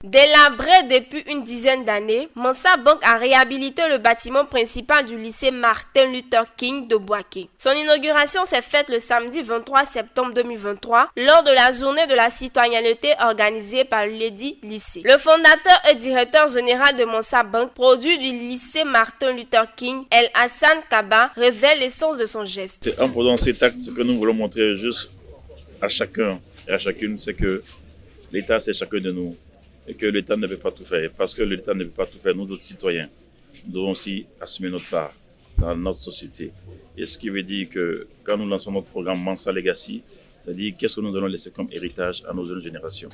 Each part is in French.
Délabré depuis une dizaine d'années, Mensa Bank a réhabilité le bâtiment principal du lycée Martin Luther King de Bouaké. Son inauguration s'est faite le samedi 23 septembre 2023 lors de la journée de la citoyenneté organisée par l'édit lycée. Le fondateur et directeur général de Mensa Bank, produit du lycée Martin Luther King, El Hassan Kaba, révèle l'essence de son geste. En posant cet acte, ce que nous voulons montrer juste à chacun et à chacune, c'est que l'État, c'est chacun de nous. Et que l'État ne peut pas tout faire. Parce que l'État ne peut pas tout faire, nous autres citoyens, nous devons aussi assumer notre part dans notre société. Et ce qui veut dire que quand nous lançons notre programme Mensa Legacy, c'est-à-dire qu'est-ce que nous allons laisser comme héritage à nos jeunes générations.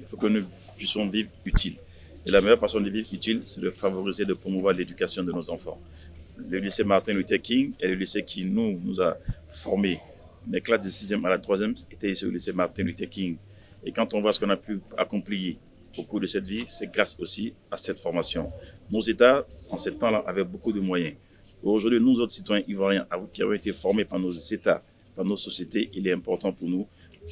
Il faut que nous puissions vivre utile. Et la meilleure façon de vivre utile, c'est de favoriser, de promouvoir l'éducation de nos enfants. Le lycée Martin Luther King est le lycée qui nous a formés. Mes classes de 6e à la 3e étaient ici au lycée Martin Luther King. Et quand on voit ce qu'on a pu accomplir au cours de cette vie, c'est grâce aussi à cette formation. Nos États, en ce temps-là, avaient beaucoup de moyens. Aujourd'hui, nous autres citoyens ivoiriens qui avons été formés par nos États, par nos sociétés, il est important pour nous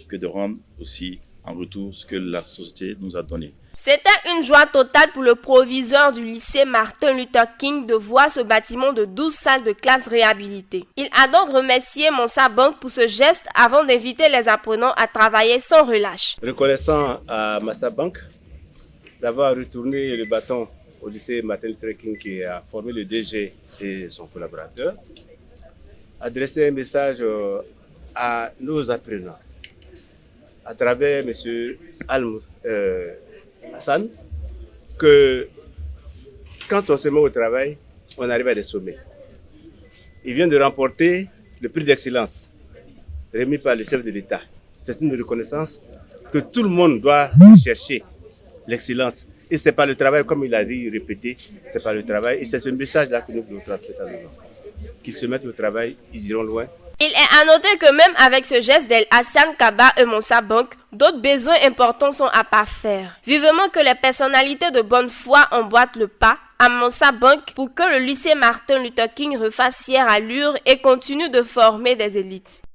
que de rendre aussi en retour ce que la société nous a donné. C'était une joie totale pour le proviseur du lycée Martin Luther King de voir ce bâtiment de 12 salles de classe réhabilitées. Il a donc remercié Mensa Bank pour ce geste avant d'inviter les apprenants à travailler sans relâche. Reconnaissant à Mensa Bank d'avoir retourné le bâton au lycée Martin Luther King qui a formé le DG et son collaborateur, adresser un message à nos apprenants à travers M. Hassan que quand on se met au travail, on arrive à des sommets. Il vient de remporter le prix d'excellence remis par le chef de l'État. C'est une reconnaissance que tout le monde doit chercher. L'excellence. Et c'est pas le travail, comme il a dit, répété, c'est pas le travail. Et c'est ce message-là que nous voulons transmettre à nos gens. Qu'ils se mettent au travail, ils iront loin. Il est à noter que même avec ce geste d'El Hassan Kaba et Mensa Bank, d'autres besoins importants sont à parfaire. Vivement que les personnalités de bonne foi emboîtent le pas à Mensa Bank pour que le lycée Martin Luther King refasse fière allure et continue de former des élites.